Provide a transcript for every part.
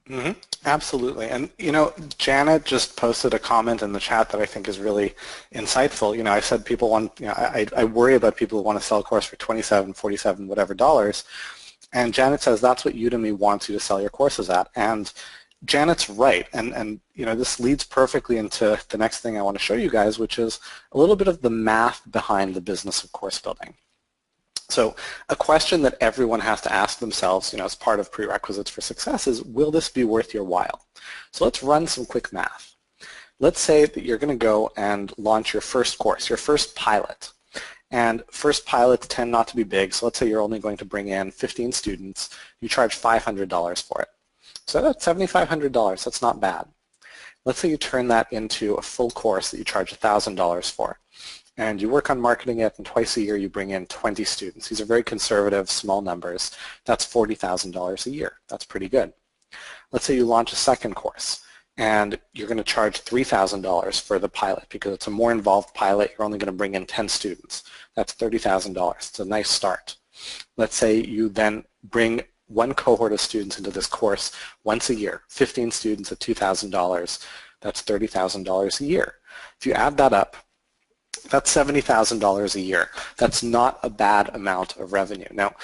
Hmm. Absolutely. And, Janet just posted a comment in the chat that I think is really insightful. I said people want, I worry about people who want to sell a course for 27, 47, whatever dollars. And Janet says that's what Udemy wants you to sell your courses at. And Janet's right. And this leads perfectly into the next thing I want to show you guys, which is a little bit of the math behind the business of course building. So a question that everyone has to ask themselves, as part of prerequisites for success is, will this be worth your while? So let's run some quick math. Let's say that you're going to go and launch your first course, your first pilot. And first pilots tend not to be big, so let's say you're only going to bring in 15 students. You charge $500 for it. So that's $7,500. That's not bad. Let's say you turn that into a full course that you charge $1,000 for. And you work on marketing it, and twice a year you bring in 20 students. These are very conservative, small numbers. That's $40,000 a year. That's pretty good. Let's say you launch a second course, and you're going to charge $3,000 for the pilot because it's a more involved pilot. You're only going to bring in 10 students. That's $30,000. It's a nice start. Let's say you then bring one cohort of students into this course once a year, 15 students at $2,000. That's $30,000 a year. If you add that up, that's $70,000 a year. That's not a bad amount of revenue. Now,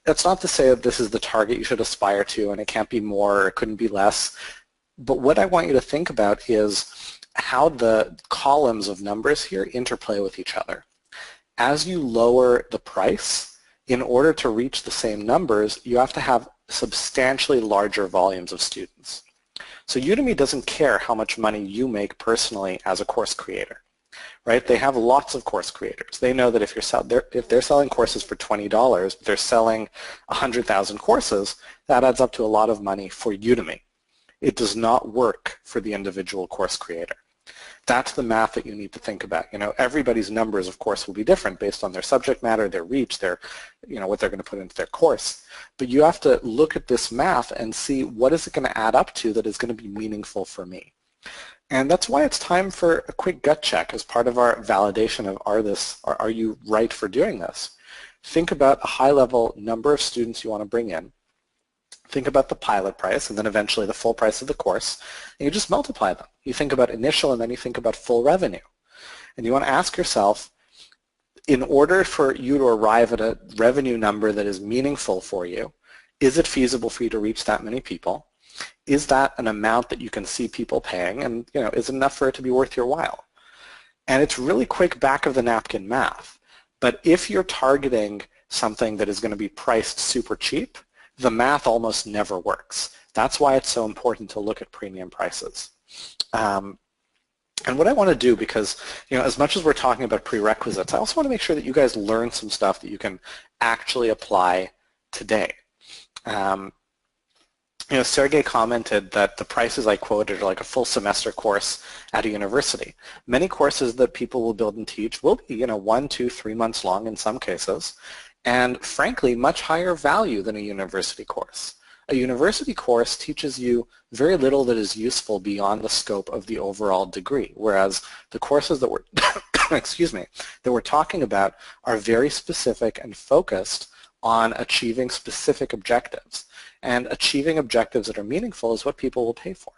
that's not to say that this is the target you should aspire to and it can't be more or it couldn't be less. But what I want you to think about is how the columns of numbers here interplay with each other. As you lower the price, in order to reach the same numbers, you have to have substantially larger volumes of students. So Udemy doesn't care how much money you make personally as a course creator. Right? They have lots of course creators. They know that if they're selling courses for $20, but they're selling 100,000 courses, that adds up to a lot of money for Udemy. It does not work for the individual course creator. That's the math that you need to think about. Everybody's numbers, of course, will be different based on their subject matter, their reach, what they're going to put into their course. But you have to look at this math and see what is it going to add up to that is going to be meaningful for me. And that's why it's time for a quick gut check as part of our validation of are you right for doing this? Think about a high-level number of students you want to bring in. Think about the pilot price and then eventually the full price of the course, and you just multiply them. You think about initial and then you think about full revenue. And you want to ask yourself, in order for you to arrive at a revenue number that is meaningful for you, is it feasible for you to reach that many people? Is that an amount that you can see people paying, and is it enough for it to be worth your while? And it's really quick back of the napkin math. But if you're targeting something that is going to be priced super cheap, the math almost never works. That's why it's so important to look at premium prices. And what I want to do, because as much as we're talking about prerequisites, I also want to make sure that you guys learn some stuff that you can actually apply today. Sergey commented that the prices I quoted are like a full semester course at a university. Many courses that people will build and teach will be, 1, 2, 3 months long in some cases, and frankly, much higher value than a university course. A university course teaches you very little that is useful beyond the scope of the overall degree, whereas the courses that we're, that we're talking about are very specific and focused on achieving specific objectives. And achieving objectives that are meaningful is what people will pay for.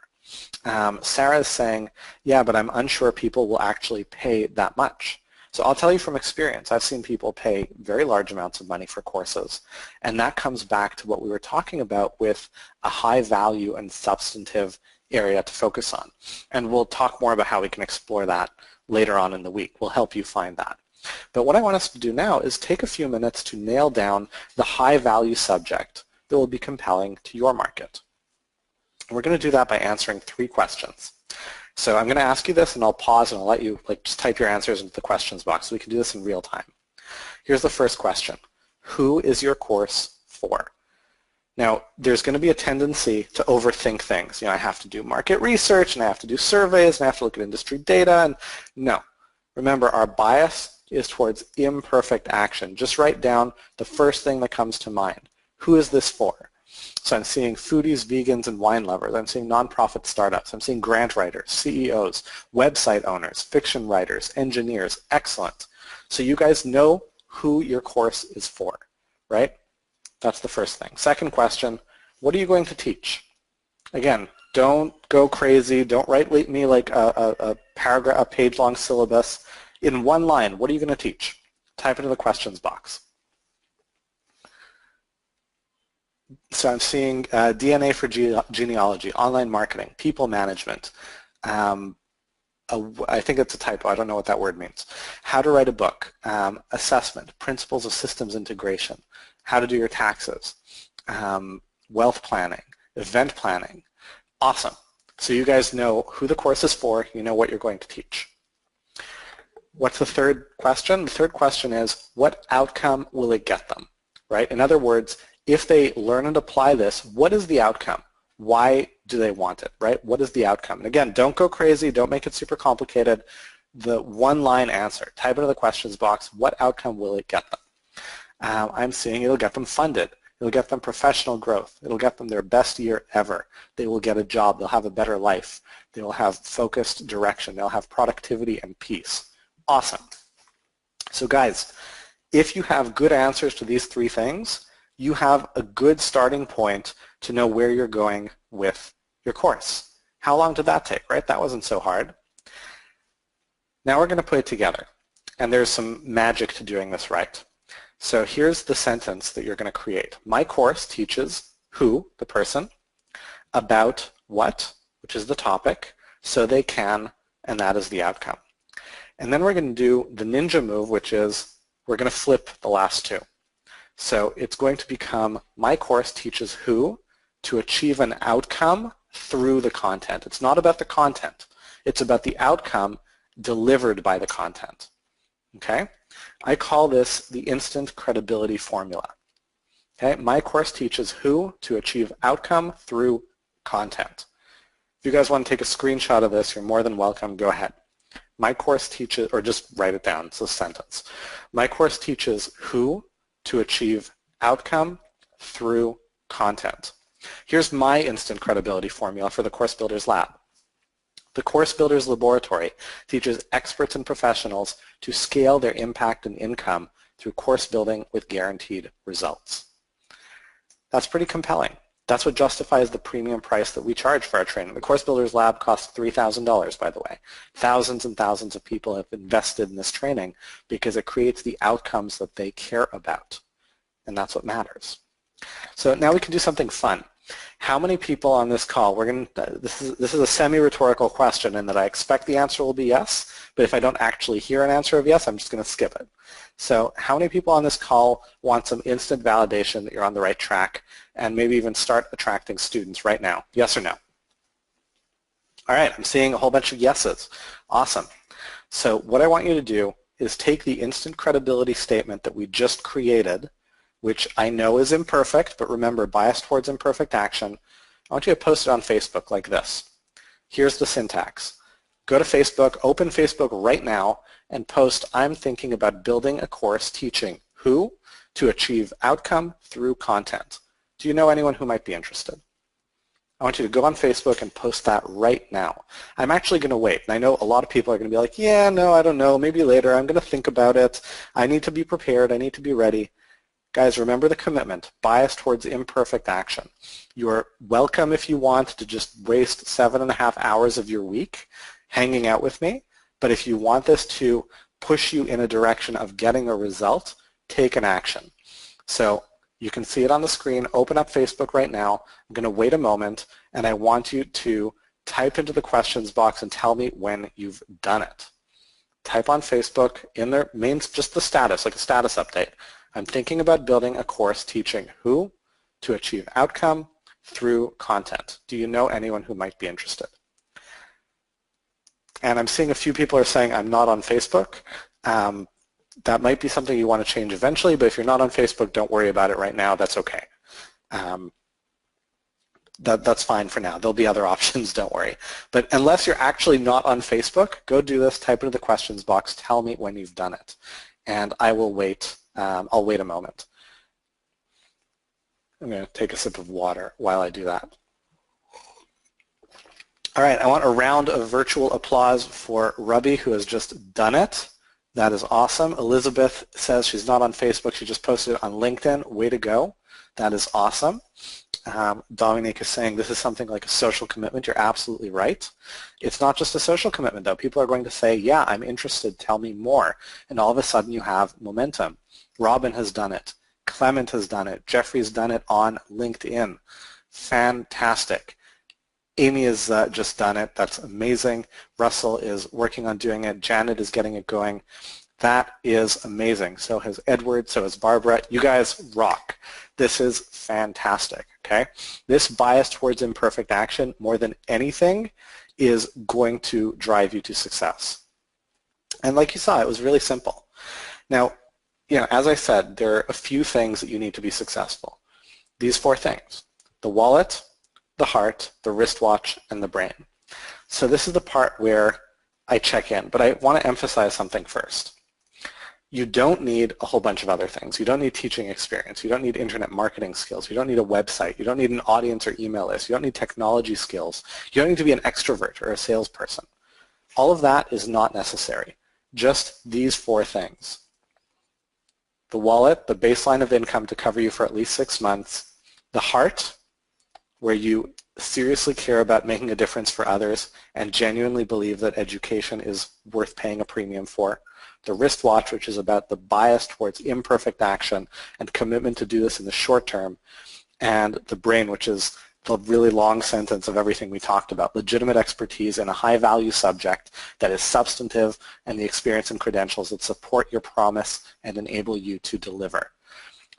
Sarah is saying, yeah, but I'm unsure people will actually pay that much. So I'll tell you from experience, I've seen people pay very large amounts of money for courses, and that comes back to what we were talking about with a high value and substantive area to focus on. And we'll talk more about how we can explore that later on in the week. We'll help you find that. But what I want us to do now is take a few minutes to nail down the high value subject that will be compelling to your market. And we're going to do that by answering 3 questions. So I'm going to ask you this, and I'll pause and I'll let you just type your answers into the questions box so we can do this in real time. Here's the first question. Who is your course for? Now, there's going to be a tendency to overthink things. I have to do market research, and I have to do surveys, and I have to look at industry data, and no. Remember, our bias is towards imperfect action. Just write down the first thing that comes to mind. Who is this for? So I'm seeing foodies, vegans, and wine lovers. I'm seeing nonprofit startups. I'm seeing grant writers, CEOs, website owners, fiction writers, engineers. Excellent. So you guys know who your course is for, right? That's the first thing. Second question, what are you going to teach? Again, don't go crazy. Don't write me like a paragraph, a page-long syllabus. In one line, what are you going to teach? Type into the questions box. So I'm seeing DNA for genealogy, online marketing, people management. I think it's a typo. I don't know what that word means. How to write a book, assessment, principles of systems integration, how to do your taxes, wealth planning, event planning. Awesome. So you guys know who the course is for. You know what you're going to teach. What's the third question? The third question is, what outcome will it get them? Right? In other words, if they learn and apply this, what is the outcome? Why do they want it, right? What is the outcome? And again, don't go crazy. Don't make it super complicated. The one-line answer. Type into the questions box, what outcome will it get them? I'm seeing it'll get them funded. It'll get them professional growth. It'll get them their best year ever. They will get a job. They'll have a better life. They will have focused direction. They'll have productivity and peace. Awesome. So guys, if you have good answers to these three things, you have a good starting point to know where you're going with your course. How long did that take, right? That wasn't so hard. Now we're going to put it together. And there's some magic to doing this right. So here's the sentence that you're going to create. My course teaches who, the person, about what, which is the topic, so they can, and that is the outcome. And then we're going to do the ninja move, which is we're going to flip the last two. So it's going to become, my course teaches who to achieve an outcome through the content. It's not about the content. It's about the outcome delivered by the content. Okay? I call this the instant credibility formula. Okay? My course teaches who to achieve outcome through content. If you guys want to take a screenshot of this, you're more than welcome. Go ahead. My course teaches, or just write it down, it's a sentence. My course teaches who to achieve outcome through content. Here's my instant credibility formula for the Course Builders Lab. The Course Builders Laboratory teaches experts and professionals to scale their impact and income through course building with guaranteed results. That's pretty compelling. That's what justifies the premium price that we charge for our training. The Course Builders Lab costs $3,000, by the way. Thousands and thousands of people have invested in this training because it creates the outcomes that they care about, and that's what matters. So now we can do something fun. How many people on this call, this is a semi-rhetorical question in that I expect the answer will be yes, but if I don't actually hear an answer of yes, I'm just going to skip it. So how many people on this call want some instant validation that you're on the right track and maybe even start attracting students right now? Yes or no? All right, I'm seeing a whole bunch of yeses. Awesome. So what I want you to do is take the instant credibility statement that we just created, which I know is imperfect, but remember, bias towards imperfect action. I want you to post it on Facebook like this. Here's the syntax. Go to Facebook, open Facebook right now, and post, I'm thinking about building a course teaching who to achieve outcome through content. Do you know anyone who might be interested? I want you to go on Facebook and post that right now. I'm actually going to wait. And I know a lot of people are going to be like, yeah, no, I don't know, maybe later. I'm going to think about it. I need to be prepared. I need to be ready. Guys, remember the commitment, bias towards imperfect action. You're welcome if you want to just waste 7.5 hours of your week hanging out with me, but if you want this to push you in a direction of getting a result, take an action. So you can see it on the screen. Open up Facebook right now. I'm going to wait a moment, and I want you to type into the questions box and tell me when you've done it. Type on Facebook in there, just the status, like a status update. I'm thinking about building a course teaching who to achieve outcome through content. Do you know anyone who might be interested? And I'm seeing a few people are saying I'm not on Facebook. That might be something you want to change eventually, but if you're not on Facebook, don't worry about it right now. That's okay. That's fine for now. There'll be other options, don't worry. But unless you're actually not on Facebook, go do this, type into the questions box, tell me when you've done it. And I will wait. I'll wait a moment. I'm going to take a sip of water while I do that. All right, I want a round of virtual applause for Ruby, who has just done it. That is awesome. Elizabeth says she's not on Facebook. She just posted it on LinkedIn. Way to go. That is awesome. Dominique is saying this is something like a social commitment. You're absolutely right. It's not just a social commitment, though. People are going to say, yeah, I'm interested. Tell me more. And all of a sudden, you have momentum. Robin has done it. Clement has done it. Jeffrey's done it on LinkedIn. Fantastic. Amy has just done it. That's amazing. Russell is working on doing it. Janet is getting it going. That is amazing. So has Edward, so has Barbara. You guys rock. This is fantastic, okay? This bias towards imperfect action, more than anything, is going to drive you to success. And like you saw, it was really simple. Now, as I said, there are a few things that you need to be successful. These 4 things: the wallet, the heart, the wristwatch, and the brain. So this is the part where I check in, but I want to emphasize something first. You don't need a whole bunch of other things. You don't need teaching experience. You don't need internet marketing skills. You don't need a website. You don't need an audience or email list. You don't need technology skills. You don't need to be an extrovert or a salesperson. All of that is not necessary. Just these 4 things. The wallet, the baseline of income to cover you for at least 6 months. The heart, where you seriously care about making a difference for others and genuinely believe that education is worth paying a premium for. The wristwatch, which is about the bias towards imperfect action and commitment to do this in the short term. And the brain, which is the really long sentence of everything we talked about, legitimate expertise in a high-value subject that is substantive and the experience and credentials that support your promise and enable you to deliver.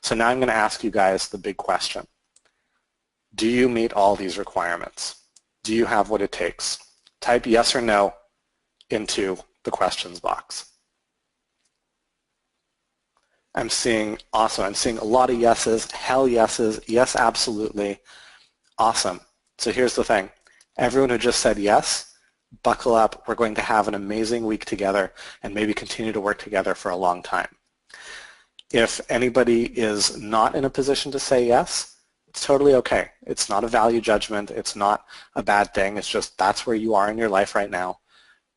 So now I'm going to ask you guys the big question. Do you meet all these requirements? Do you have what it takes? Type yes or no into the questions box. I'm seeing, awesome, I'm seeing a lot of yeses, hell yeses, yes, absolutely. Awesome. So here's the thing. Everyone who just said yes, buckle up. We're going to have an amazing week together and maybe continue to work together for a long time. If anybody is not in a position to say yes, it's totally okay. It's not a value judgment. It's not a bad thing. It's just that's where you are in your life right now.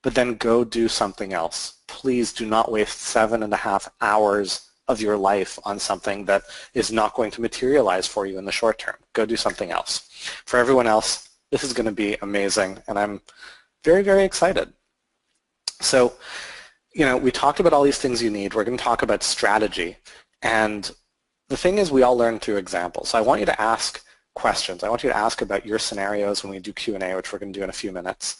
But then go do something else. Please do not waste 7.5 hours of your life on something that is not going to materialize for you in the short term. Go do something else. For everyone else, this is going to be amazing, and I'm very, very excited. So, we talked about all these things you need. We're going to talk about strategy, and the thing is we all learn through examples. So I want you to ask questions. I want you to ask about your scenarios when we do Q&A, which we're going to do in a few minutes.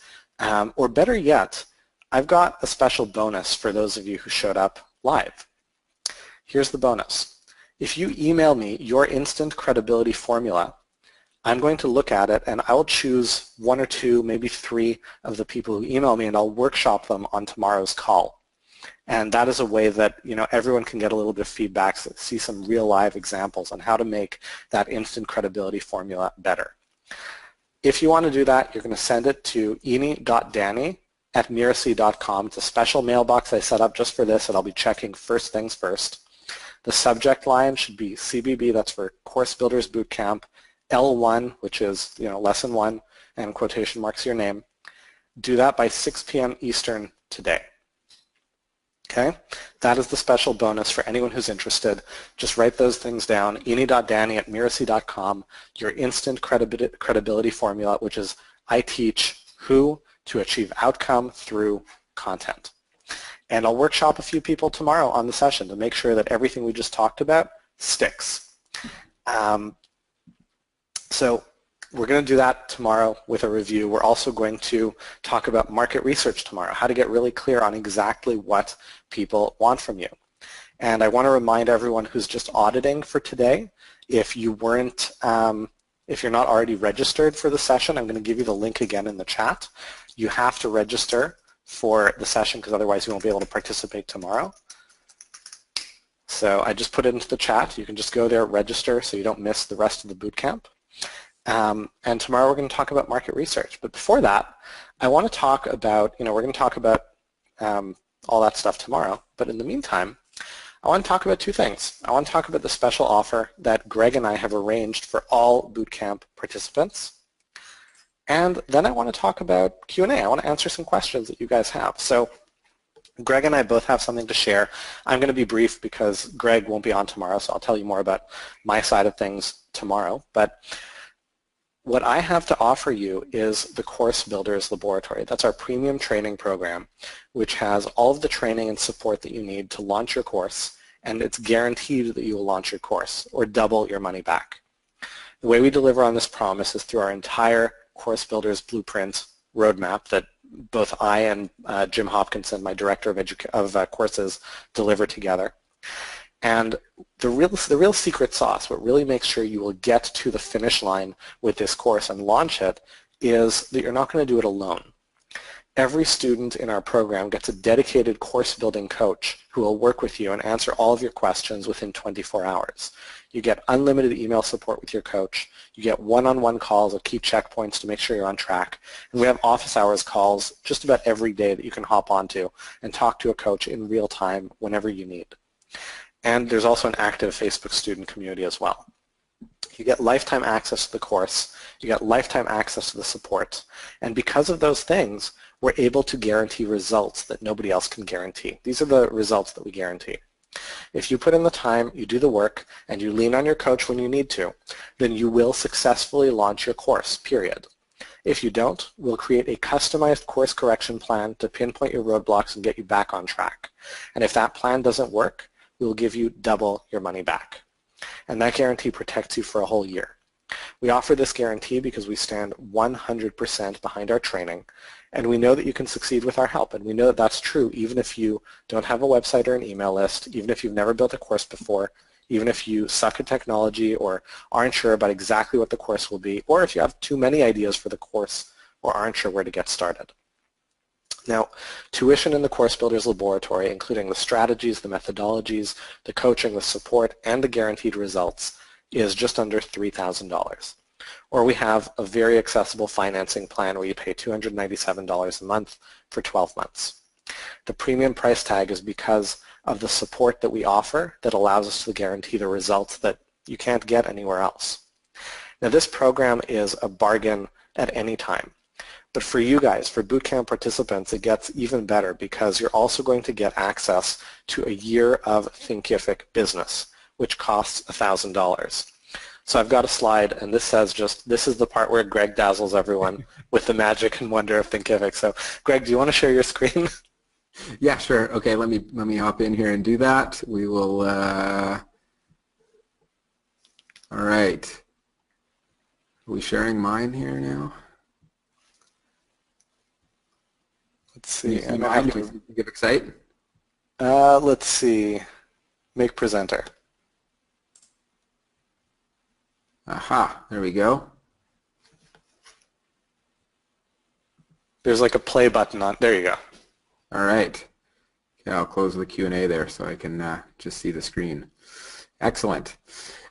Or better yet, I've got a special bonus for those of you who showed up live. Here's the bonus. If you email me your instant credibility formula, I'm going to look at it and I will choose 1 or 2, maybe 3 of the people who email me, and I'll workshop them on tomorrow's call. And that is a way that everyone can get a little bit of feedback, see some real live examples on how to make that instant credibility formula better. If you want to do that, you're going to send it to eni.danny@miracy.com. It's a special mailbox I set up just for this, and I'll be checking first things first. The subject line should be CBB, that's for Course Builders Bootcamp, L1, which is lesson 1, and quotation marks your name. Do that by 6 p.m. Eastern today. Okay, that is the special bonus for anyone who's interested. Just write those things down, eni.danny@miracy.com, your instant credibility formula, which is I teach who to achieve outcome through content. And I'll workshop a few people tomorrow on the session to make sure that everything we just talked about sticks. So we're going to do that tomorrow with a review. We're also going to talk about market research tomorrow, how to get really clear on exactly what people want from you. And I want to remind everyone who's just auditing for today, if you weren't, if you're not already registered for the session, I'm going to give you the link again in the chat. You have to register for the session because otherwise you won't be able to participate tomorrow. So I just put it into the chat. You can just go there, register, so you don't miss the rest of the boot camp. And tomorrow we're going to talk about market research. But before that, I want to talk about, we're going to talk about all that stuff tomorrow. But in the meantime, I want to talk about 2 things. I want to talk about the special offer that Greg and I have arranged for all bootcamp participants. And then I want to talk about Q&A. I want to answer some questions that you guys have. So Greg and I both have something to share. I'm going to be brief because Greg won't be on tomorrow, so I'll tell you more about my side of things tomorrow. But what I have to offer you is the Course Builders Laboratory. That's our premium training program, which has all of the training and support that you need to launch your course, and it's guaranteed that you will launch your course or double your money back. The way we deliver on this promise is through our entire Course Builders Blueprint roadmap that both I and Jim Hopkinson, my director of courses, deliver together. And the real secret sauce, what really makes sure you will get to the finish line with this course and launch it, is that you're not going to do it alone. Every student in our program gets a dedicated course building coach who will work with you and answer all of your questions within 24 hours. You get unlimited email support with your coach. You get one-on-one calls at key checkpoints to make sure you're on track. And we have office hours calls just about every day that you can hop onto and talk to a coach in real time whenever you need. And there's also an active Facebook student community as well. You get lifetime access to the course. You get lifetime access to the support. And because of those things, we're able to guarantee results that nobody else can guarantee. These are the results that we guarantee. If you put in the time, you do the work, and you lean on your coach when you need to, then you will successfully launch your course, period. If you don't, we'll create a customized course correction plan to pinpoint your roadblocks and get you back on track. And if that plan doesn't work, we will give you double your money back. And that guarantee protects you for a whole year. We offer this guarantee because we stand 100% behind our training, and we know that you can succeed with our help, and we know that that's true even if you don't have a website or an email list, even if you've never built a course before, even if you suck at technology or aren't sure about exactly what the course will be, or if you have too many ideas for the course or aren't sure where to get started. Now, tuition in the Course Builders Laboratory, including the strategies, the methodologies, the coaching, the support, and the guaranteed results, is just under $3,000. Or we have a very accessible financing plan where you pay $297 a month for 12 months. The premium price tag is because of the support that we offer that allows us to guarantee the results that you can't get anywhere else. Now, this program is a bargain at any time. But for you guys, for bootcamp participants, it gets even better because you're also going to get access to a year of Thinkific Business, which costs $1,000. So I've got a slide, and this says this is the part where Greg dazzles everyone with the magic and wonder of Thinkific. So Greg, do you want to share your screen? Yeah, sure. Okay, let me hop in here and do that. We will, all right. Are we sharing mine here now? Let's see. Thinkific site? Let's see. Make presenter. Aha, there we go. There's like a play button on, there you go. All right. Okay, I'll close the Q&A there so I can just see the screen. Excellent.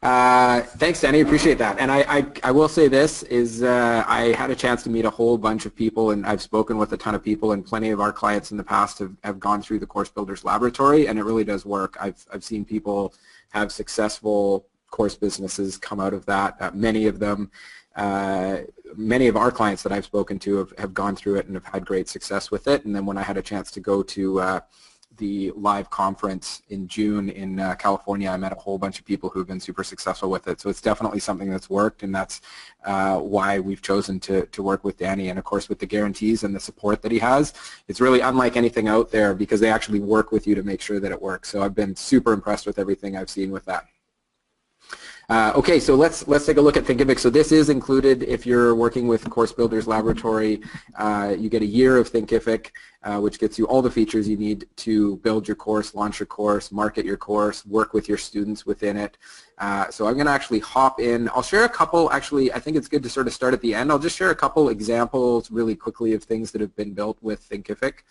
Thanks, Danny. Appreciate that. And I will say this is I had a chance to meet a whole bunch of people, and I've spoken with a ton of people, and plenty of our clients in the past have gone through the Course Builders Laboratory, and it really does work. I've seen people have successful course businesses come out of that. Many of them, many of our clients that I've spoken to have gone through it and have had great success with it. And then when I had a chance to go to the live conference in June in California, I met a whole bunch of people who have been super successful with it. So it's definitely something that's worked, and that's why we've chosen to work with Danny. And of course, with the guarantees and the support that he has, it's really unlike anything out there because they actually work with you to make sure that it works. So I've been super impressed with everything I've seen with that. Okay, so let's take a look at Thinkific. So this is included if you're working with Course Builders Laboratory. You get a year of Thinkific, which gets you all the features you need to build your course, launch your course, market your course, work with your students within it. So I'm going to actually hop in. I'll share a couple. Actually, I think it's good to sort of start at the end. I'll just share a couple examples really quickly of things that have been built with Thinkific.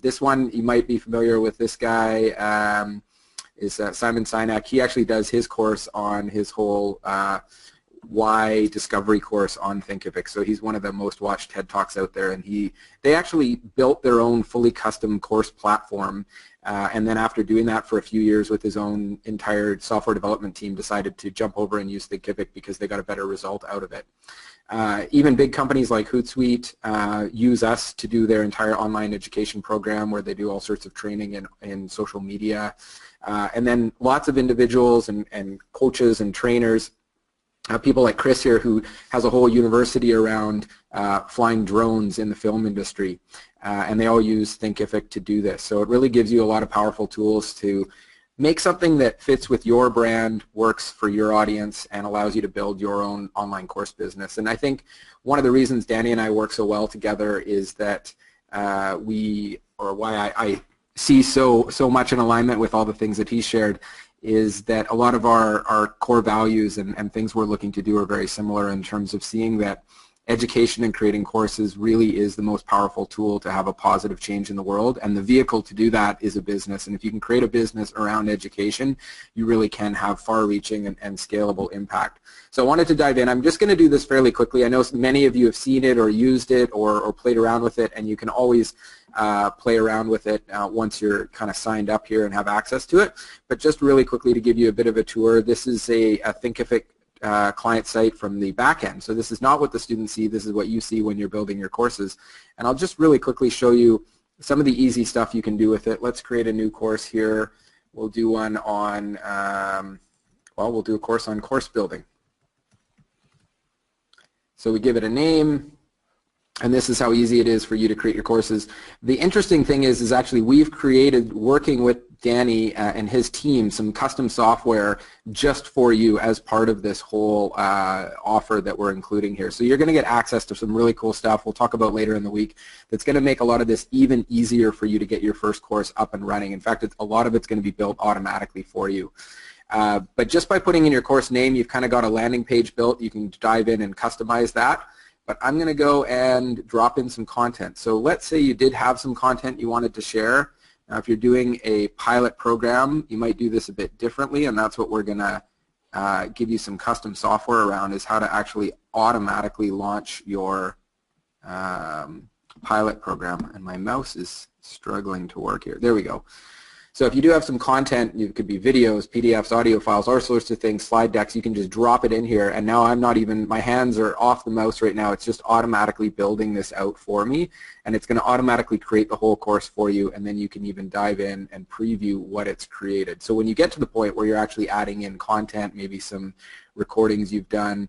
This one, you might be familiar with this guy. Is Simon Sinek. He actually does his course on his whole why discovery course on Thinkific. So he's one of the most watched TED Talks out there, and they actually built their own fully custom course platform, and then after doing that for a few years with his own entire software development team, decided to jump over and use Thinkific because they got a better result out of it. Even big companies like Hootsuite use us to do their entire online education program where they do all sorts of training in social media. And then lots of individuals and coaches and trainers people like Chris here, who has a whole university around flying drones in the film industry, and they all use Thinkific to do this. So it really gives you a lot of powerful tools to make something that fits with your brand, works for your audience, and allows you to build your own online course business. And I think one of the reasons Danny and I work so well together is that why I see so much in alignment with all the things that he shared, is that a lot of our core values and things we're looking to do are very similar in terms of seeing that education and creating courses really is the most powerful tool to have a positive change in the world, and the vehicle to do that is a business. And if you can create a business around education, you really can have far-reaching and scalable impact. So I wanted to dive in. I'm just going to do this fairly quickly. I know many of you have seen it or used it or played around with it, and you can always play around with it once you're kind of signed up here and have access to it. But just really quickly to give you a bit of a tour, this is a Thinkific client site from the back end. So this is not what the students see, this is what you see when you're building your courses. And I'll just really quickly show you some of the easy stuff you can do with it. Let's create a new course here. We'll do one on, we'll do a course on course building. So we give it a name, and this is how easy it is for you to create your courses. The interesting thing is actually we've created, working with Danny and his team, some custom software just for you as part of this whole offer that we're including here. So you're going to get access to some really cool stuff we'll talk about later in the week that's going to make a lot of this even easier for you to get your first course up and running. In fact, a lot of it's going to be built automatically for you. But just by putting in your course name, you've kind of got a landing page built. You can dive in and customize that. But I'm going to go and drop in some content. So let's say you did have some content you wanted to share. Now, if you're doing a pilot program, you might do this a bit differently, and that's what we're going to give you some custom software around, is how to actually automatically launch your pilot program. And my mouse is struggling to work here. There we go. So if you do have some content, it could be videos, PDFs, audio files, all sorts of things, slide decks, you can just drop it in here, and now I'm not even, my hands are off the mouse right now, it's just automatically building this out for me, and it's going to automatically create the whole course for you, and then you can even dive in and preview what it's created. So when you get to the point where you're actually adding in content, maybe some recordings you've done,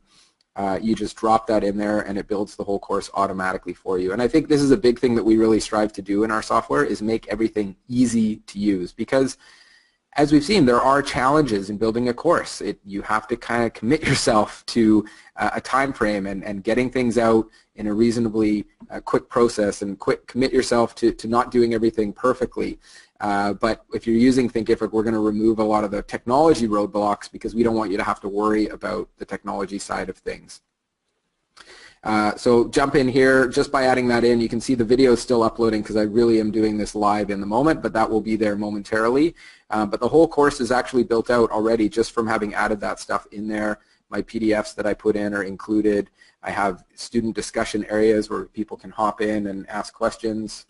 you just drop that in there and it builds the whole course automatically for you. And I think this is a big thing that we really strive to do in our software, is make everything easy to use, because as we've seen, there are challenges in building a course. You have to kind of commit yourself to a time frame and getting things out in a reasonably quick process, and commit yourself to not doing everything perfectly. But if you're using Thinkific, we're going to remove a lot of the technology roadblocks, because we don't want you to have to worry about the technology side of things. So jump in here. Just by adding that in, you can see the video is still uploading, because I really am doing this live in the moment, but that will be there momentarily. But the whole course is actually built out already just from having added that stuff in there. My PDFs that I put in are included. I have student discussion areas where people can hop in and ask questions,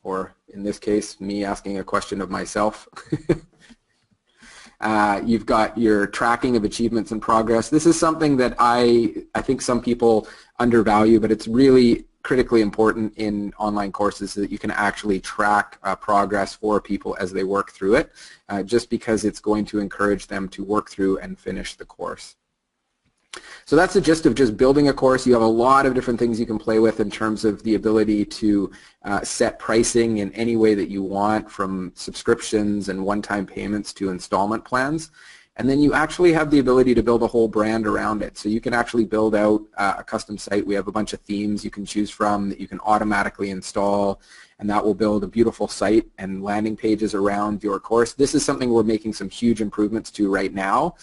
or in this case, me asking a question of myself. You've got your tracking of achievements and progress. This is something that I think some people undervalue, but it's really critically important in online courses, so that you can actually track progress for people as they work through it, just because it's going to encourage them to work through and finish the course. So that's the gist of just building a course. You have a lot of different things you can play with in terms of the ability to set pricing in any way that you want, from subscriptions and one-time payments to installment plans. And then you actually have the ability to build a whole brand around it. So you can actually build out a custom site. We have a bunch of themes you can choose from that you can automatically install, and that will build a beautiful site and landing pages around your course. This is something we're making some huge improvements to right now,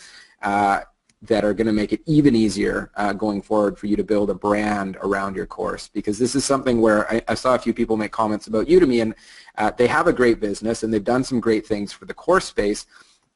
that are going to make it even easier going forward for you to build a brand around your course, because this is something where I saw a few people make comments about Udemy, and they have a great business and they've done some great things for the course space,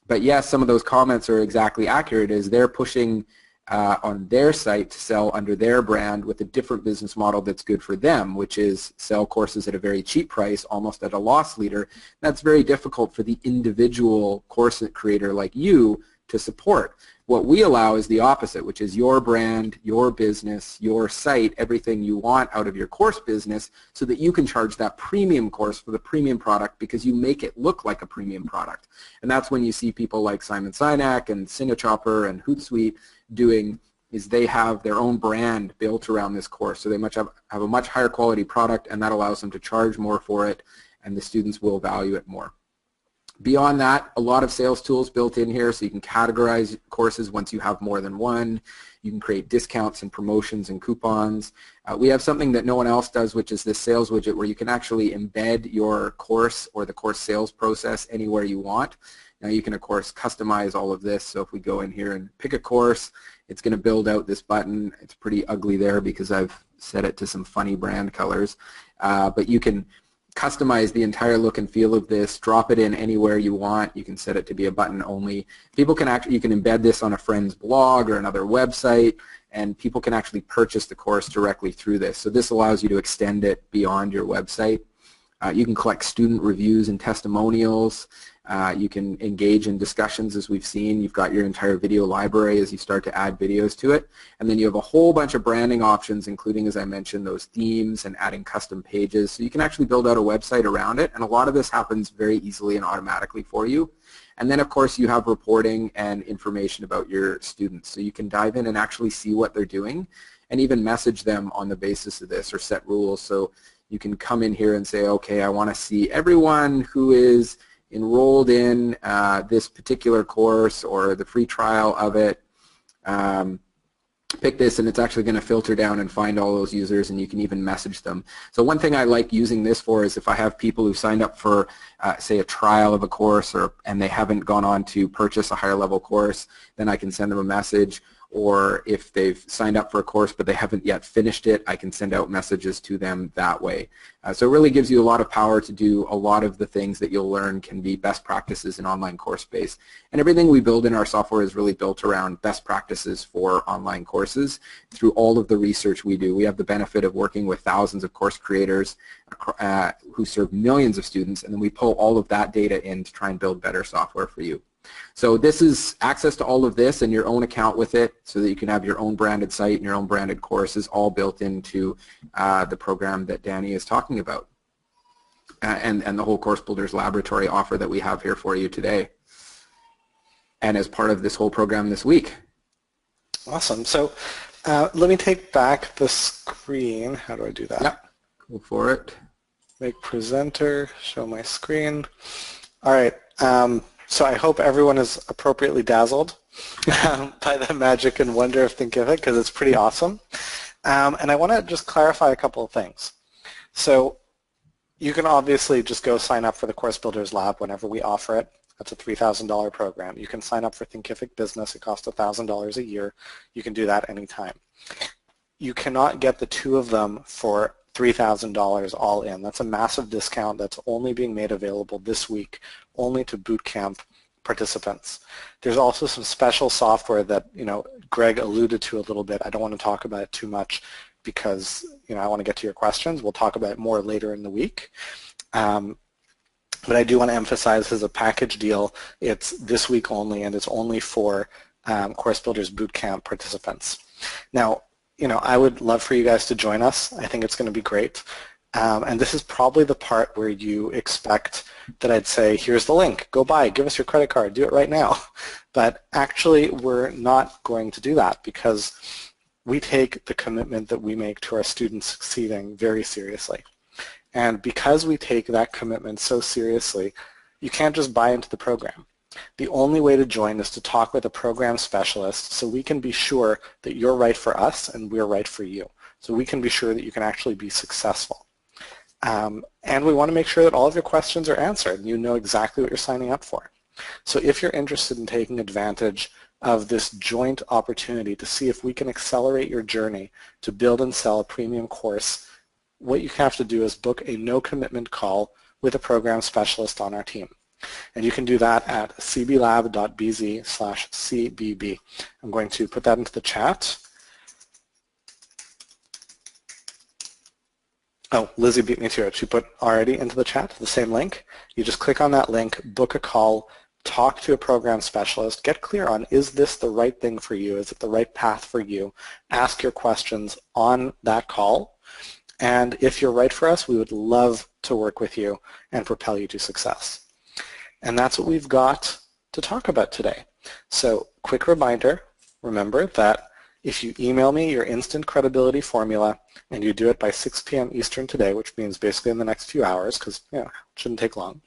but yes, some of those comments are exactly accurate, as they're pushing on their site to sell under their brand with a different business model that's good for them, which is sell courses at a very cheap price, almost at a loss leader. That's very difficult for the individual course creator like you to support. What we allow is the opposite, which is your brand, your business, your site, everything you want out of your course business so that you can charge that premium course for the premium product because you make it look like a premium product. And that's when you see people like Simon Sinek and CineChopper and Hootsuite doing is they have their own brand built around this course. So they have a much higher quality product, and that allows them to charge more for it, and the students will value it more. Beyond that, a lot of sales tools built in here, so you can categorize courses once you have more than one. You can create discounts and promotions and coupons. We have something that no one else does, which is this sales widget where you can actually embed your course or the course sales process anywhere you want. Now you can, of course, customize all of this. So if we go in here and pick a course, it's going to build out this button. It's pretty ugly there because I've set it to some funny brand colors. But you can customize the entire look and feel of this, drop it in anywhere you want. You can set it to be a button only. People can you can embed this on a friend's blog or another website, and people can actually purchase the course directly through this. So this allows you to extend it beyond your website. You can collect student reviews and testimonials. You can engage in discussions, as we've seen. You've got your entire video library as you start to add videos to it. And then you have a whole bunch of branding options, including, as I mentioned, those themes and adding custom pages. So you can actually build out a website around it. And a lot of this happens very easily and automatically for you. And then, of course, you have reporting and information about your students. So you can dive in and actually see what they're doing and even message them on the basis of this or set rules. So you can come in here and say, okay, I want to see everyone who is enrolled in this particular course or the free trial of it. Pick this, and it's actually going to filter down and find all those users, and you can even message them. So one thing I like using this for is if I have people who signed up for, say, a trial of a course and they haven't gone on to purchase a higher level course, then I can send them a message. Or if they've signed up for a course but they haven't yet finished it, I can send out messages to them that way. So it really gives you a lot of power to do a lot of the things that you'll learn can be best practices in online course space. And everything we build in our software is really built around best practices for online courses through all of the research we do. We have the benefit of working with thousands of course creators who serve millions of students, and then we pull all of that data in to try and build better software for you. So this is access to all of this and your own account with it so that you can have your own branded site and your own branded courses all built into the program that Danny is talking about and the whole Course Builders Laboratory offer that we have here for you today and as part of this whole program this week. Awesome. So let me take back the screen. How do I do that? Yep. Go for it. Make presenter, show my screen. All right. So I hope everyone is appropriately dazzled by the magic and wonder of Thinkific because it's pretty awesome. And I want to just clarify a couple of things. So you can obviously just go sign up for the Course Builders Lab whenever we offer it. That's a $3,000 program. You can sign up for Thinkific Business. It costs $1,000 a year. You can do that anytime. You cannot get the two of them for $3,000 all in. That's a massive discount that's only being made available this week, only to bootcamp participants. There's also some special software that, Greg alluded to a little bit. I don't want to talk about it too much because, I want to get to your questions. We'll talk about it more later in the week. But I do want to emphasize as a package deal, it's this week only, and it's only for Course Builders Bootcamp participants. Now, I would love for you guys to join us. I think it's going to be great. And this is probably the part where you expect that I'd say, here's the link, go buy, give us your credit card, do it right now. But actually, we're not going to do that because we take the commitment that we make to our students succeeding very seriously. And because we take that commitment so seriously, you can't just buy into the program. The only way to join is to talk with a program specialist so we can be sure that you're right for us and we're right for you. So we can be sure that you can actually be successful. And we want to make sure that all of your questions are answered and you know exactly what you're signing up for. So if you're interested in taking advantage of this joint opportunity to see if we can accelerate your journey to build and sell a premium course, what you have to do is book a no-commitment call with a program specialist on our team. And you can do that at cblab.bz/cbb. I'm going to put that into the chat. Oh, Lizzie beat me to it. She put already into the chat the same link. You just click on that link, book a call, talk to a program specialist, get clear on, is this the right thing for you? Is it the right path for you? Ask your questions on that call. And if you're right for us, we would love to work with you and propel you to success. And that's what we've got to talk about today. So quick reminder, remember that if you email me your instant credibility formula and you do it by 6 p.m. Eastern today, which means basically in the next few hours, because it shouldn't take long,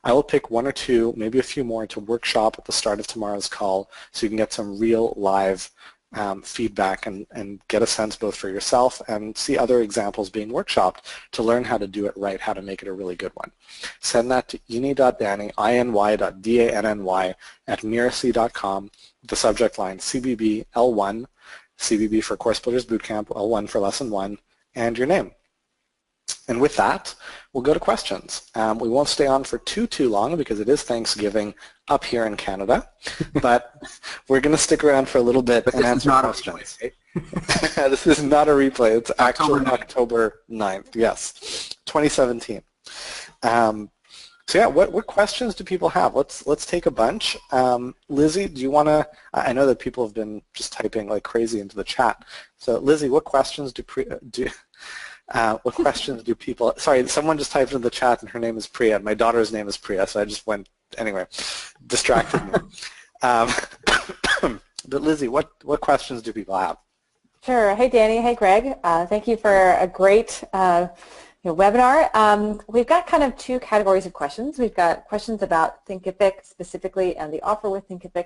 I will pick one or two, maybe a few more to workshop at the start of tomorrow's call so you can get some real live feedback and get a sense both for yourself and see other examples being workshopped to learn how to do it right, how to make it a really good one. Send that to ini.danny, iny.danny @miracy.com, the subject line CBB L1, CBB for Course Builders Bootcamp, L1 for Lesson 1, and your name. And with that, we'll go to questions. We won't stay on for too long because it is Thanksgiving up here in Canada, but we're going to stick around for a little bit and answer questions. This is not a replay. It's actually October 9th. Yes, 2017. So yeah, what questions do people have? Let's take a bunch. Lizzie, do you want to? I know that people have been just typing like crazy into the chat. So Lizzie, what questions do people? Sorry, someone just typed in the chat and her name is Priya. My daughter's name is Priya, so I just went anyway. Distracted me. But Lizzie, what questions do people have? Sure. Hey Danny. Hey Greg. Thank you for a great webinar. We've got kind of two categories of questions. We've got questions about Thinkific specifically and the offer with Thinkific,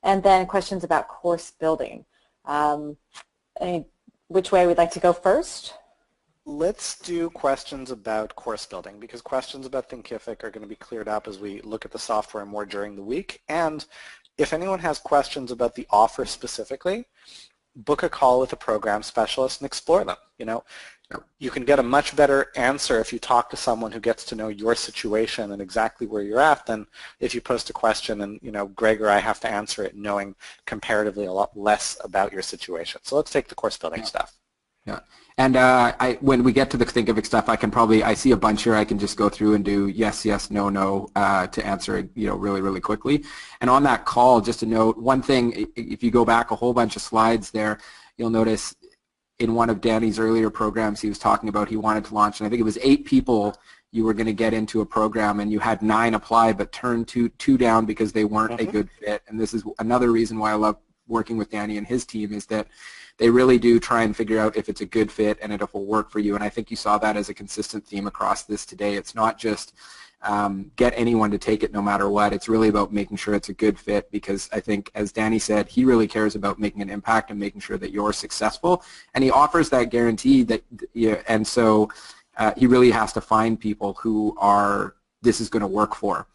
and then questions about course building. Which way we'd like to go first? Let's do questions about course building because questions about Thinkific are going to be cleared up as we look at the software more during the week. And if anyone has questions about the offer specifically, book a call with a program specialist and explore them. You can get a much better answer if you talk to someone who gets to know your situation and exactly where you're at than if you post a question and Greg or I have to answer it knowing comparatively a lot less about your situation. So let's take the course building stuff. Yeah, and when we get to the Thinkific stuff, I see a bunch here. I can just go through and do yes, yes, no, no to answer it, really quickly. And on that call, just to note one thing: if you go back a whole bunch of slides there, you'll notice in one of Danny's earlier programs, he was talking about he wanted to launch, and I think it was 8 people you were going to get into a program, and you had 9 apply, but turned two down because they weren't a good fit. And this is another reason why I love working with Danny and his team is that they really do try and figure out if it's a good fit and if it will work for you. And I think you saw that as a consistent theme across this today. It's not just get anyone to take it no matter what. It's really about making sure it's a good fit because I think, as Danny said, he really cares about making an impact and making sure that you're successful. And he offers that guarantee that, and so he really has to find people who this is going to work for.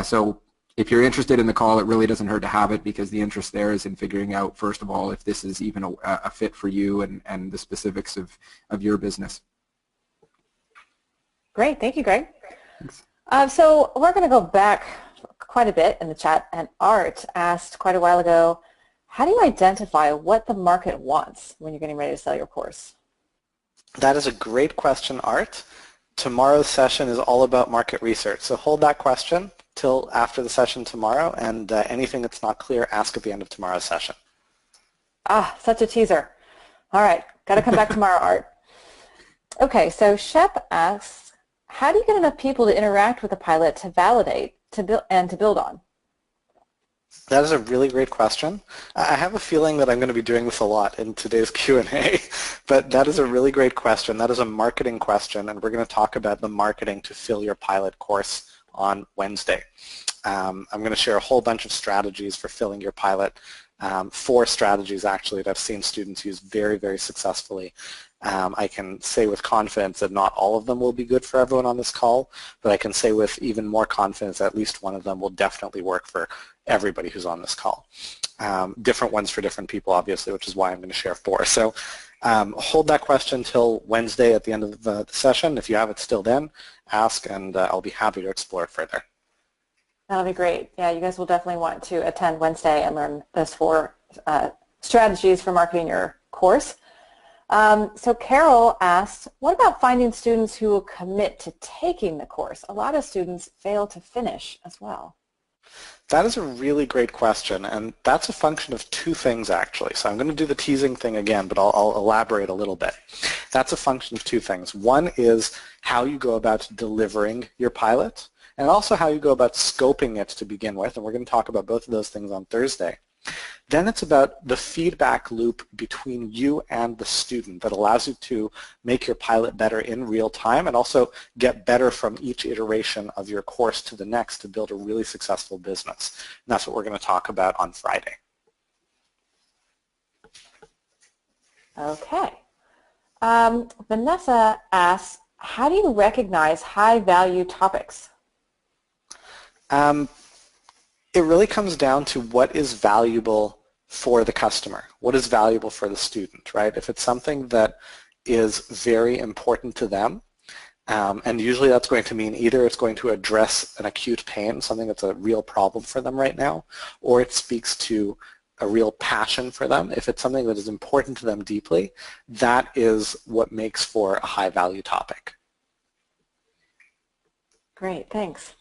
So if you're interested in the call, it really doesn't hurt to have it because the interest there is in figuring out, first of all, if this is even a fit for you and the specifics of your business. Great. Thank you, Greg. So we're going to go back quite a bit in the chat, and Art asked quite a while ago, how do you identify what the market wants when you're getting ready to sell your course? That is a great question, Art. Tomorrow's session is all about market research, so hold that question till after the session tomorrow, and anything that's not clear, ask at the end of tomorrow's session. Such a teaser. All right, got to come back tomorrow, Art. Okay, so Shep asks, how do you get enough people to interact with the pilot to validate and to build on? That is a really great question. I have a feeling that I'm going to be doing this a lot in today's Q&A, but that is a really great question. That is a marketing question, and we're going to talk about the marketing to fill your pilot course on Wednesday. I'm going to share a whole bunch of strategies for filling your pilot, 4 strategies actually that I've seen students use very, very successfully. I can say with confidence that not all of them will be good for everyone on this call, but I can say with even more confidence at least one of them will definitely work for everybody who's on this call. Different ones for different people, obviously, which is why I'm going to share 4. So hold that question till Wednesday at the end of the session. If you have it still then, ask, and I'll be happy to explore it further. That'll be great. Yeah, you guys will definitely want to attend Wednesday and learn those 4 strategies for marketing your course. So Carol asked, what about finding students who will commit to taking the course? A lot of students fail to finish as well. That is a really great question, and that's a function of two things actually. So I'm going to do the teasing thing again, but I'll elaborate a little bit. That's a function of two things. One is how you go about delivering your pilot, and also how you go about scoping it to begin with, and we're going to talk about both of those things on Thursday. Then it's about the feedback loop between you and the student that allows you to make your pilot better in real time and also get better from each iteration of your course to the next to build a really successful business. And that's what we're going to talk about on Friday. Okay. Vanessa asks, how do you recognize high-value topics? It really comes down to what is valuable for the customer, what is valuable for the student, right? If it's something that is very important to them, and usually that's going to mean either it's going to address an acute pain, something that's a real problem for them right now, or it speaks to a real passion for them. If it's something that is important to them deeply, that is what makes for a high-value topic. Great, thanks.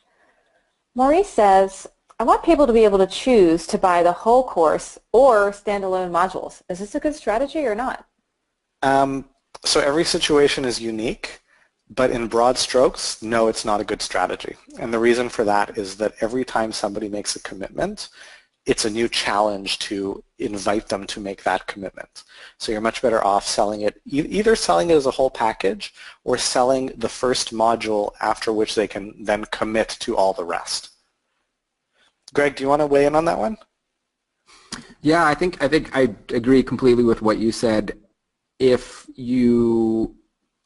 Maurice says, I want people to be able to choose to buy the whole course or standalone modules. Is this a good strategy or not? So every situation is unique, but in broad strokes, no, it's not a good strategy. And the reason for that is that every time somebody makes a commitment, it's a new challenge to invite them to make that commitment. So you're much better off selling it, either selling it as a whole package or selling the first module after which they can then commit to all the rest. Greg, do you want to weigh in on that one? Yeah, I think I agree completely with what you said. If you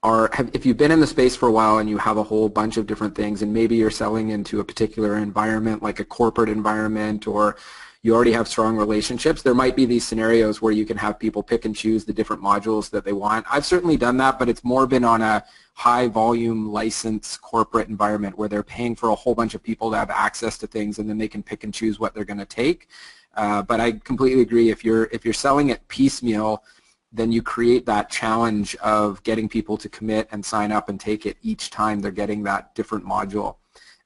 if you've been in the space for a while and you have a whole bunch of different things, and maybe you're selling into a particular environment like a corporate environment, or you already have strong relationships, there might be these scenarios where you can have people pick and choose the different modules that they want. I've certainly done that, but it's more been on a high volume license corporate environment where they're paying for a whole bunch of people to have access to things, and then they can pick and choose what they're going to take. But I completely agree. If you're selling it piecemeal, then you create that challenge of getting people to commit and sign up and take it each time they're getting that different module.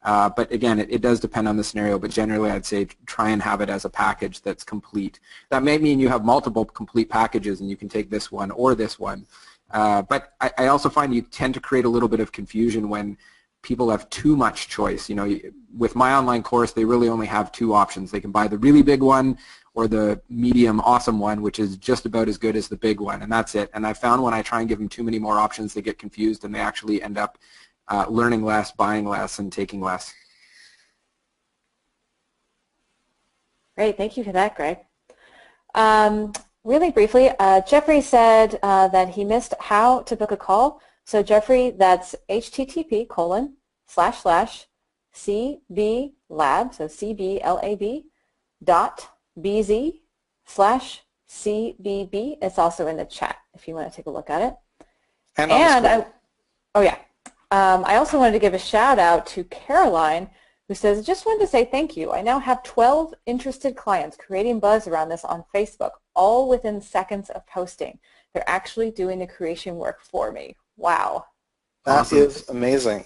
But again, it does depend on the scenario, but generally I'd say try and have it as a package that's complete. That may mean you have multiple complete packages and you can take this one or this one. But I also find you tend to create a little bit of confusion when people have too much choice. You know, with my online course, they really only have two options. They can buy the really big one or the medium awesome one, which is just about as good as the big one, and that's it. And I found when I try and give them too many more options, they get confused and they actually end up learning less, buying less, and taking less. Great, thank you for that, Greg. Really briefly, Jeffrey said that he missed how to book a call. So Jeffrey, that's http://cblab, so cblab.bz/cbb. It's also in the chat if you want to take a look at it. And I also wanted to give a shout out to Caroline, who says, just wanted to say thank you. I now have 12 interested clients creating buzz around this on Facebook, all within seconds of posting. They're actually doing the creation work for me. Wow. That is amazing.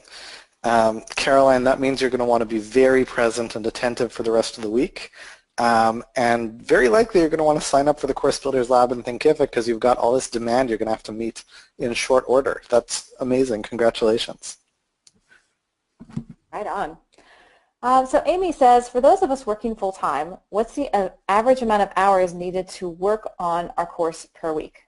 Caroline, that means you're going to want to be very present and attentive for the rest of the week. And very likely you're going to want to sign up for the Course Builders Lab in Thinkific because you've got all this demand you're going to have to meet in short order. That's amazing. Congratulations. Right on. So Amy says, for those of us working full-time, what's the average amount of hours needed to work on our course per week?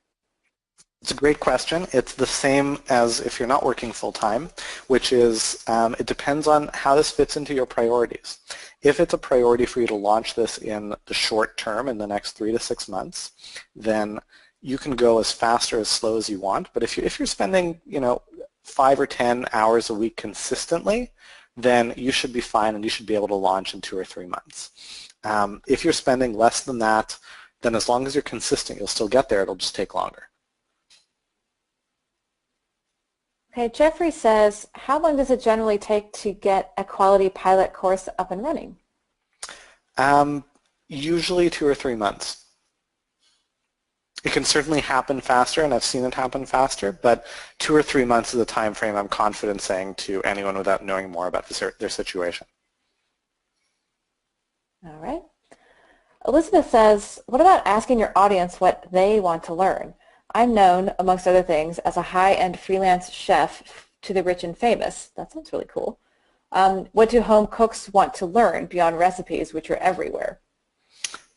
It's a great question. It's the same as if you're not working full-time, which is it depends on how this fits into your priorities. If it's a priority for you to launch this in the short term, in the next 3 to 6 months, then you can go as fast or as slow as you want. But if you're spending, 5 or 10 hours a week consistently, then you should be fine and you should be able to launch in 2 or 3 months. If you're spending less than that, then as long as you're consistent, you'll still get there. It'll just take longer. Okay, Jeffrey says, how long does it generally take to get a quality pilot course up and running? Usually 2 or 3 months. It can certainly happen faster, and I've seen it happen faster, but 2 or 3 months is the time frame I'm confident saying to anyone without knowing more about their situation. All right. Elizabeth says, what about asking your audience what they want to learn? I'm known, amongst other things, as a high-end freelance chef to the rich and famous. That sounds really cool. What do home cooks want to learn beyond recipes, which are everywhere?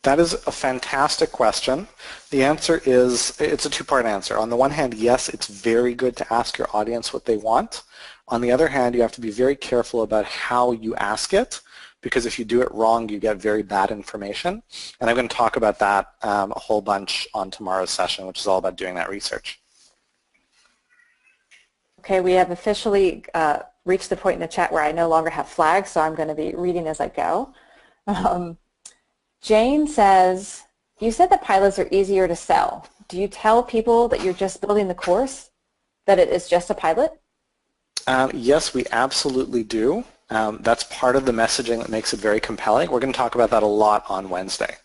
That is a fantastic question. The answer is, it's a two-part answer. On the one hand, yes, it's very good to ask your audience what they want. On the other hand, you have to be very careful about how you ask it, because if you do it wrong, you get very bad information. And I'm going to talk about that a whole bunch on tomorrow's session, which is all about doing that research. Okay, we have officially reached the point in the chat where I no longer have flags, so I'm going to be reading as I go. Jane says, you said that pilots are easier to sell. Do you tell people that you're just building the course, that it is just a pilot? Yes, we absolutely do. That's part of the messaging that makes it very compelling. We're going to talk about that a lot on Wednesday.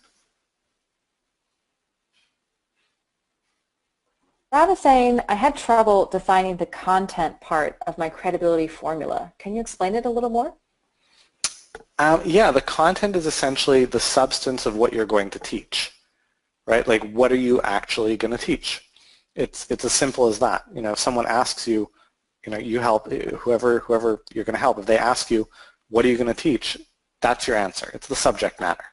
Rob is saying, I had trouble defining the content part of my credibility formula. Can you explain it a little more? Yeah, the content is essentially the substance of what you're going to teach, right? Like, what are you actually going to teach? It's as simple as that. You know, if someone asks you, you know, you help whoever you're going to help. If they ask you, what are you going to teach? That's your answer. It's the subject matter.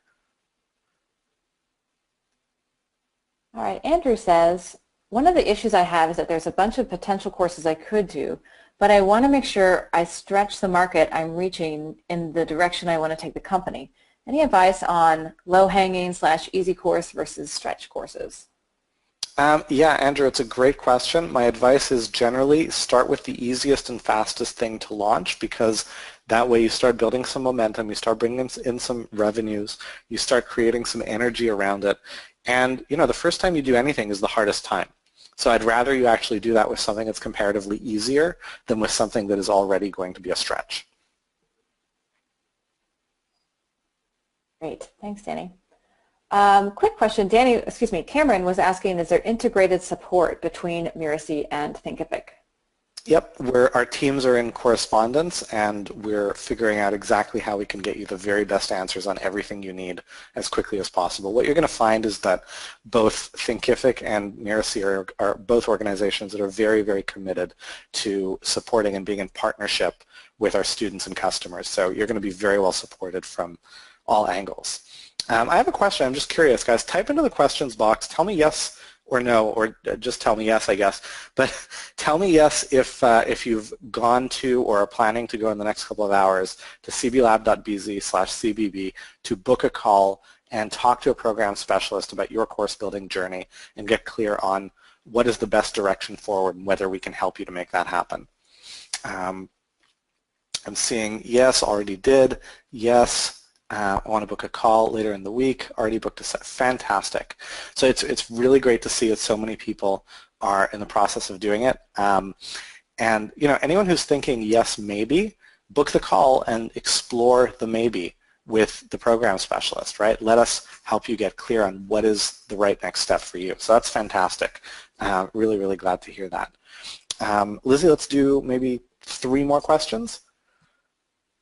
All right, Andrew says, one of the issues I have is that there's a bunch of potential courses I could do, but I want to make sure I stretch the market I'm reaching in the direction I want to take the company. Any advice on low-hanging / easy course versus stretch courses? Yeah, Andrew, it's a great question. My advice is generally start with the easiest and fastest thing to launch, because that way you start building some momentum, you start bringing in some revenues, you start creating some energy around it. And, you know, the first time you do anything is the hardest time. So I'd rather you actually do that with something that's comparatively easier than with something that is already going to be a stretch. Great. Thanks, Danny. Quick question. Cameron was asking, is there integrated support between Mirasee and Thinkific? Yep, our teams are in correspondence, and we're figuring out exactly how we can get you the very best answers on everything you need as quickly as possible. What you're going to find is that both Thinkific and Mirasee are both organizations that are very, very committed to supporting and being in partnership with our students and customers. So you're going to be very well supported from all angles. I have a question. I'm just curious, guys. Type into the questions box. Tell me yes or no, or just tell me yes, I guess. But tell me yes if you've gone to or are planning to go in the next couple of hours to cblab.bz/cbb to book a call and talk to a program specialist about your course building journey and get clear on what is the best direction forward and whether we can help you to make that happen. I'm seeing yes, already did, yes. I want to book a call later in the week. Already booked a set. Fantastic. So it's really great to see that so many people are in the process of doing it. And you know, anyone who's thinking yes, maybe, book the call and explore the maybe with the program specialist. Right? Let us help you get clear on what is the right next step for you. So that's fantastic. Really, really glad to hear that. Lizzie, let's do maybe 3 more questions.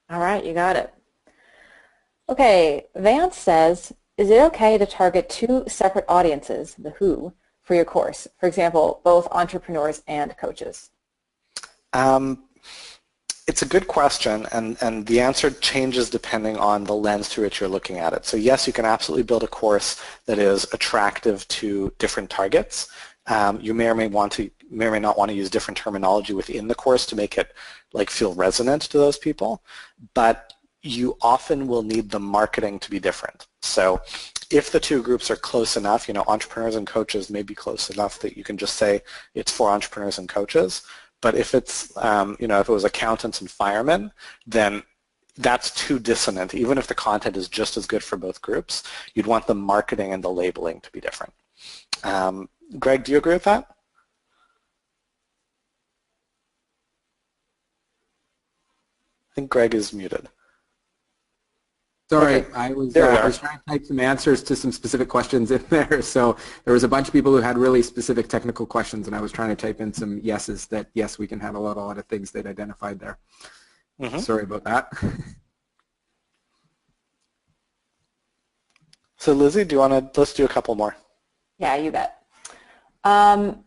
All right, you got it. Okay, Vance says, is it okay to target 2 separate audiences, the who, for your course? For example, both entrepreneurs and coaches. It's a good question, and the answer changes depending on the lens through which you're looking at it. So yes, you can absolutely build a course that is attractive to different targets. You may or may not want to use different terminology within the course to make it feel resonant to those people, but you often will need the marketing to be different. So if the 2 groups are close enough, you know, entrepreneurs and coaches may be close enough that you can just say it's for entrepreneurs and coaches. But if it's, you know, if it was accountants and firemen, then that's too dissonant. Even if the content is just as good for both groups, you'd want the marketing and the labeling to be different. Greg, do you agree with that? I think Greg is muted. Sorry, Okay. I was trying to type some answers to some specific questions in there. So there was a bunch of people who had really specific technical questions, and I was trying to type in some yeses that, yes, we can handle a lot of things they'd identified there. Sorry about that. So Lizzie, do you want to, let's do a couple more. Yeah, you bet.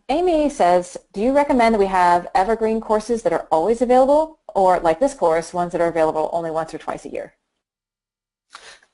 Amy says, do you recommend that we have evergreen courses that are always available, or like this course, ones that are available only once or twice a year?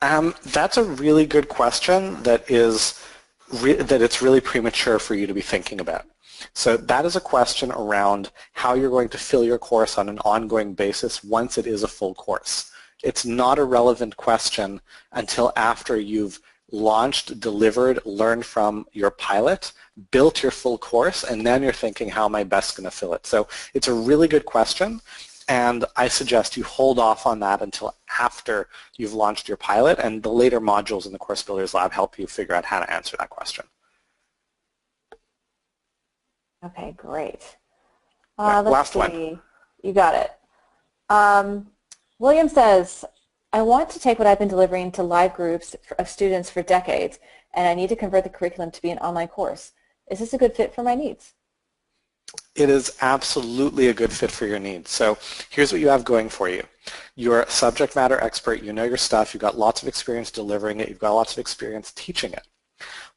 That's a really good question that it's really premature for you to be thinking about. So that is a question around how you're going to fill your course on an ongoing basis once it is a full course. It's not a relevant question until after you've launched, delivered, learned from your pilot, built your full course, and then you're thinking, how am I best going to fill it? So it's a really good question, and I suggest you hold off on that until after you've launched your pilot, and the later modules in the Course Builders Lab help you figure out how to answer that question. Okay, great. Last one. You got it. William says, I want to take what I've been delivering to live groups of students for decades, and I need to convert the curriculum to be an online course. Is this a good fit for my needs? It is absolutely a good fit for your needs. So here's what you have going for you. You're a subject matter expert. You know your stuff. You've got lots of experience delivering it. You've got lots of experience teaching it.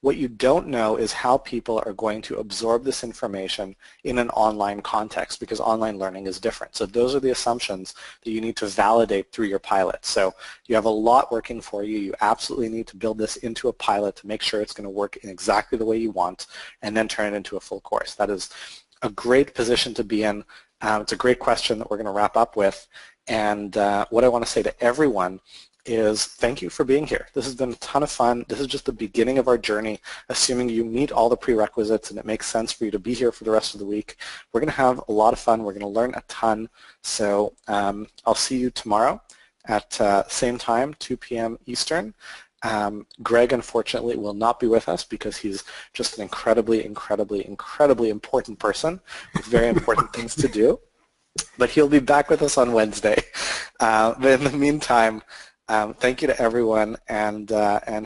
What you don't know is how people are going to absorb this information in an online context, because online learning is different. So those are the assumptions that you need to validate through your pilot. So you have a lot working for you. You absolutely need to build this into a pilot to make sure it's going to work in exactly the way you want, and then turn it into a full course. That is a great position to be in. It's a great question that we're going to wrap up with. And what I want to say to everyone is thank you for being here. This has been a ton of fun. This is just the beginning of our journey, assuming you meet all the prerequisites and it makes sense for you to be here for the rest of the week. We're going to have a lot of fun. We're going to learn a ton. So I'll see you tomorrow at same time, 2 p.m. Eastern. Greg, unfortunately, will not be with us because he's just an incredibly important person with very important things to do. But he'll be back with us on Wednesday. But in the meantime, thank you to everyone, and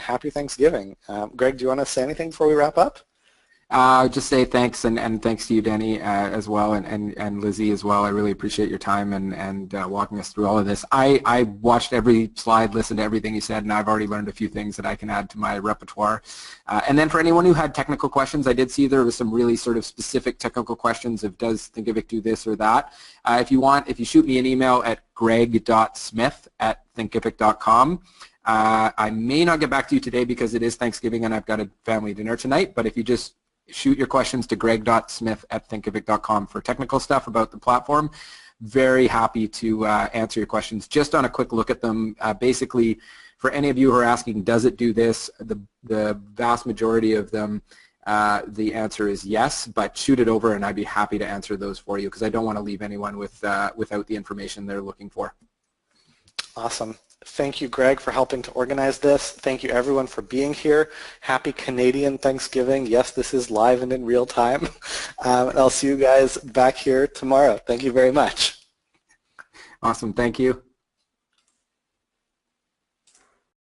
happy Thanksgiving. Greg, do you want to say anything before we wrap up? Just say thanks, and thanks to you, Denny, as well, and Lizzie as well. I really appreciate your time and walking us through all of this. I watched every slide, listened to everything you said, and I've already learned a few things that I can add to my repertoire. And then for anyone who had technical questions, I did see there was some really sort of specific technical questions of does Thinkific do this or that. If you shoot me an email at greg.smith@thinkific.com. I may not get back to you today because it is Thanksgiving and I've got a family dinner tonight, but if you just shoot your questions to greg.smith@thinkific.com for technical stuff about the platform, very happy to answer your questions. Just on a quick look at them, basically for any of you who are asking, does it do this, the vast majority of them, the answer is yes, but shoot it over and I'd be happy to answer those for you because I don't want to leave anyone without the information they're looking for. Awesome. Thank you, Greg, for helping to organize this. Thank you, everyone, for being here. Happy Canadian Thanksgiving. Yes, this is live and in real time. I'll see you guys back here tomorrow. Thank you very much. Awesome. Thank you.